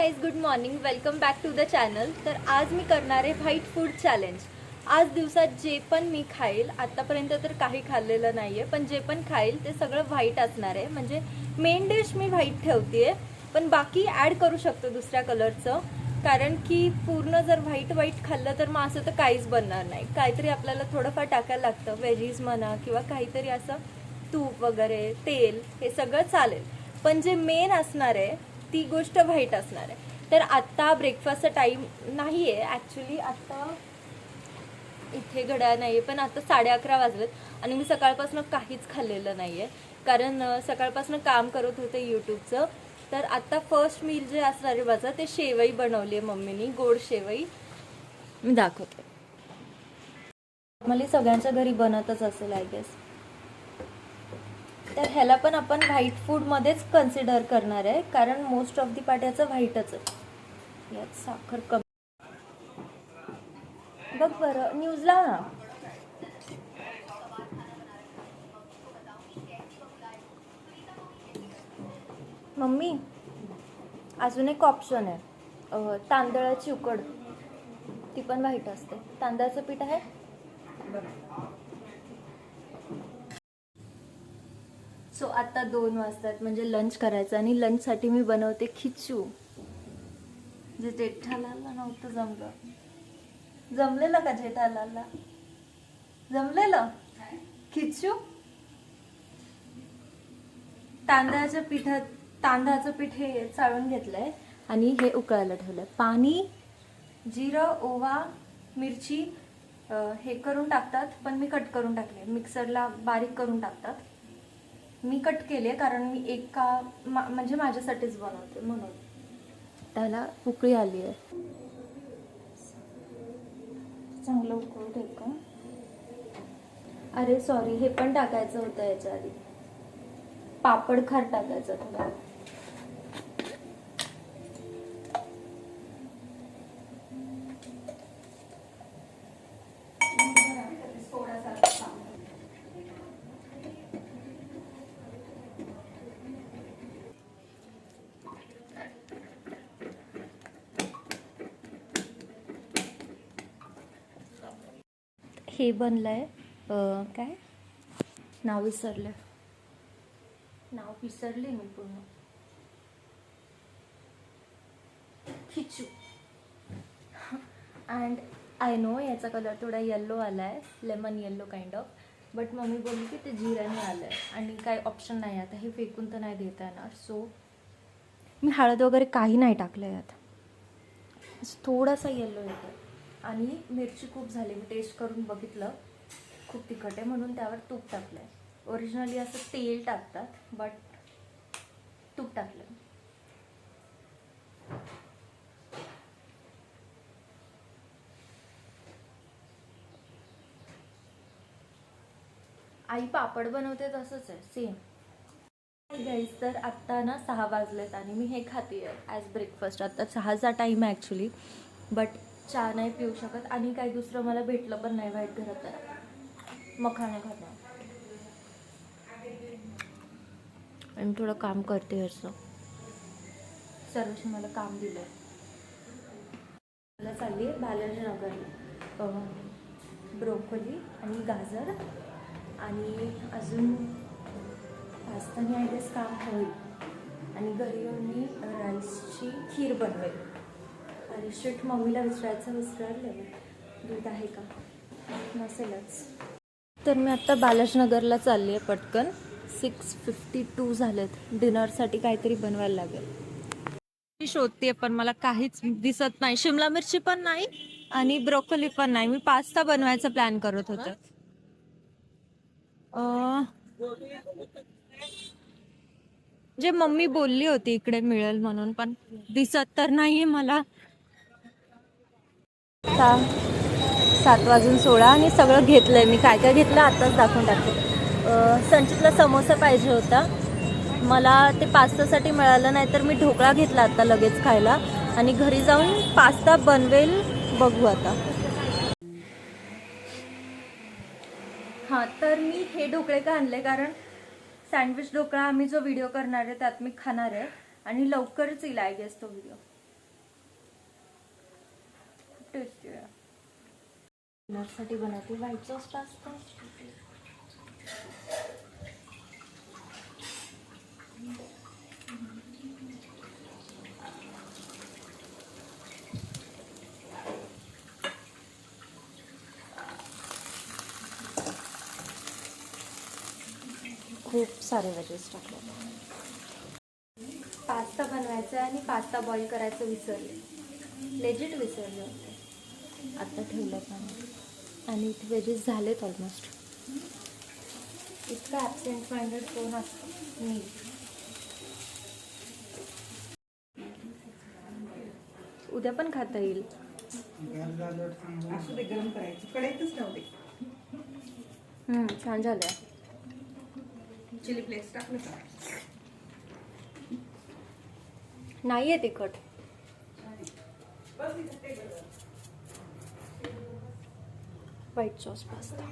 Guys, good morning. Welcome back to the channel. तर आज मी करणार आहे व्हाईट फूड चॅलेंज. आज दिवसात जे पण मी खाईल, आतापर्यंत तर काही खाल्लेलं नाही आहे, पण जे पण खाईल ते सगळं व्हाईट असणार आहे. म्हणजे मेन डिश मी व्हाईट ठेवते, पण बाकी ॲड करू शकतो दुसऱ्या कलरचं. कारण की पूर्ण जर व्हाईट खाल्लं तर मग असं तर काहीच बनणार नाही. काहीतरी आपल्याला थोडंफार टाकायला लागतं, व्हेजीज म्हणा किंवा काहीतरी असं तूप वगैरे, तेल, हे सगळं चालेल. पण जे मेन असणार आहे ती गोष्ट व्हाईट असणार आहे. तर आत्ता ब्रेकफास्टचा टाईम नाही आहे ॲक्च्युली. आत्ता इथे घड्याळ नाही आहे, पण आता 11:30 वाजलेत आणि मी सकाळपासून काहीच खाल्लेलं नाही आहे. कारण सकाळपासून काम करत होते यूट्यूबचं. तर आत्ता फर्स्ट मील जे असणार आहे माझं, ते शेवई बनवली आहे मम्मीनी, गोड शेवई. मी दाखवते. मला सगळ्यांच्या घरी बनतच असेल आय गेस. तर ह्याला पण आपण व्हाईट फूडमध्येच कन्सिडर करणार आहे, कारण मोस्ट ऑफ दी पार्ट याचं व्हाईटच आहे. यात साखर कमी. बघ बरं, न्यूज लाव ना. मम्मी, अजून एक ऑप्शन आहे, तांदळाची उकड. ती पण व्हाईट असते. तांदळाचं पीठ आहे. सो आता 2 वाजतात, म्हणजे लंच करायचं. आणि लंचसाठी मी बनवते खिचू. जे जेठालालला नव्हतं जमलेलं का जेठालालला? जमलेलं खिचू. तांदळाचं पीठ हे चाळून घेतलंय आणि हे उकळायला ठेवलंय. पाणी, जिरं, ओवा, मिरची हे करून टाकतात, पण मी कट करून टाकले. मिक्सरला बारीक करून टाकतात. मी कट केले कारण मी म्हणजे माझ्यासाठीच बनवते म्हणून. त्याला उकळी आली आहे. चांगलं उकळू दे का? अरे सॉरी, हे पण टाकायचं होतं याच्या आधी. पापड खार टाकायचं थोडा. हे बनलंय, काय नाव विसरले मी पूर्ण. खिचू. अँड आय नो याचा कलर थोडा येल्लो आला आहे, lemon yellow kind of. But mummy बोलली की ते जिऱ्याने आलं आहे आणि काही ऑप्शन नाही. आता हे फेकून तर नाही देता येणार. सो मी हळद वगैरे काही नाही टाकलं यात. थोडासा येल्लो येतो. आणि मिरची खूप झाली, मी टेस्ट करून बघितलं, खूप तिखट आहे म्हणून त्यावर तूप टाकलं आहे. ओरिजिनली असं तेल टाकतात, बट तूप टाकलं. आई पापड बनवते तसंच आहे, सेम. गाईज, तर आत्ता ना 6 वाजलेत आणि मी हे खाते आहे ॲज ब्रेकफास्ट. आता चहाचा टाईम आहे ॲक्च्युली, बट चहा नाही पिऊ शकत आणि काही दुसरं मला भेटलं पण नाही वाईट घरात. तर मखाणे खाते आणि थोडं काम करते. असं सर्वशी मला काम दिलं आहे. मला चालली आहे बालाजीनगरला. ब्रोकोली आणि गाजर आणि अजून पास्तानी आय गेस काम होईल. आणि घरी येऊन मी राईसची खीर बनवेल. आणि शिट, मम्मीला विसरले, दूध आहे का? नसेलच. तर मी आत्ता बालाजीनगरला चालली आहे पटकन. 6:52 झालेत. डिनरसाठी काहीतरी बनवायला लागेल. मी शोधते पण मला काहीच दिसत नाही. शिमला मिरची पण नाही आणि ब्रोकोली पण नाही. मी पास्ता बनवायचा प्लॅन करत होते. जे मम्मी बोलली होती इकडे मिळेल म्हणून, पण दिसत तर नाहीये मला. 7:16 आणि सगळं घेतलंय मी. काय काय घेतलं आताच दाखवून टाकते. संचितला समोसा पाहिजे होता. मला ते पास्तासाठी मिळालं नाही, तर मी ढोकळा घेतला आता लगेच खायला. आणि घरी जाऊन पास्ता बनवेल, बघू आता. हां, तर मी हे ढोकळे का आणले, कारण सँडविच ढोकळा आम्ही जो व्हिडिओ करणार आहे त्यात मी खाणार आहे आणि लवकरच येईल आय गेस तो व्हिडिओ. टेस्टी आहे. डिनरसाठी बनवते व्हाईट सॉस पास्ता. खूप सारे व्हेजेस टाकले. पास्ता बनवायचा आणि पास्ता बॉईल करायचं विसरले, लेजिट विसरले होते. आता ठेवलं पाणी आणि इथे व्हेजेस झालेत ऑलमोस्ट. इतकं ॲबसेंट माइंडेड कोण असतं? मी. उद्या पण खाता येईल. असू दे, गरम करायचं, कढईतच राहू दे. छान झालं. चिली फ्लेक्स टाकलं का? नाही आहे तिखट. White sauce pasta.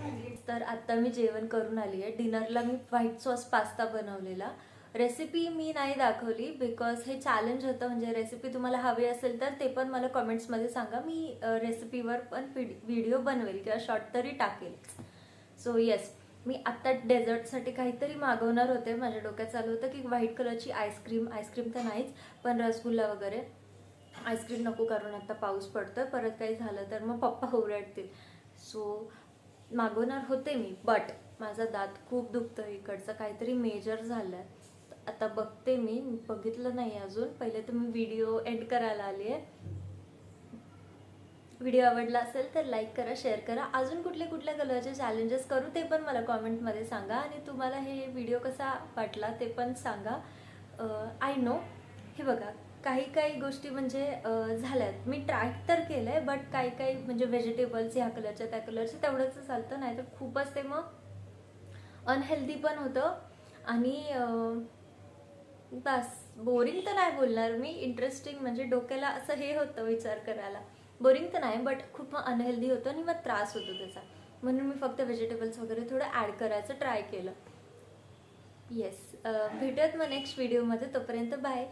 तर आता मी जेवण करून आली आहे. डिनरला मी व्हाईट सॉस पास्ता बनवलेला. रेसिपी मी नाही दाखवली बिकॉज हे चॅलेंज होतं. म्हणजे रेसिपी तुम्हाला हवी असेल तर ते पण मला कमेंट्समध्ये सांगा. मी रेसिपीवर पण व्हिडिओ बनवेल किंवा शॉर्ट तरी टाकेल. सो येस, मी आत्ता डेझर्टसाठी काहीतरी मागवणार होते. माझ्या डोक्यात चालू होतं की व्हाईट कलरची आईस्क्रीम तर नाहीच, पण रसगुल्ला वगैरे. आईस्क्रीम नको कारण आता पाऊस पडतोय, परत काही झालं तर मग पप्पा ओरडतील. सो मागवणार होते मी, बट माझा दात खूप दुखतं. इकडचं काहीतरी मेजर झालं आहे. आता बघते मी, बघितलं नाही अजून. पहिले तर मी व्हिडिओ एंड करायला आली आहे. व्हिडिओ आवडला असेल तर लाईक करा, शेअर करा. अजून कुठल्या कलरचे चॅलेंजेस करू ते पण मला कॉमेंटमध्ये सांगा. आणि तुम्हाला हे व्हिडिओ कसा वाटला ते पण सांगा. आय नो, हे बघा, काही गोष्टी म्हणजे झाल्यात. मी ट्राय तर केलं आहे, बट काही म्हणजे व्हेजिटेबल्स ह्या कलरच्या त्या कलरच्या तेवढंच चालतं. नाही तर खूपच ते मग अनहेल्दी पण होतं. आणि बस, बोरिंग तर नाही बोलणार मी, इंटरेस्टिंग म्हणजे डोक्याला असं हे होतं विचार करायला. बोरिंग तर नाही, बट खूप अनहेल्दी होतं आणि मग त्रास होतो त्याचा. म्हणून मी फक्त व्हेजिटेबल्स वगैरे थोडं ॲड करायचं ट्राय केलं. येस, भेटूयात मग नेक्स्ट व्हिडिओमध्ये. तोपर्यंत बाय.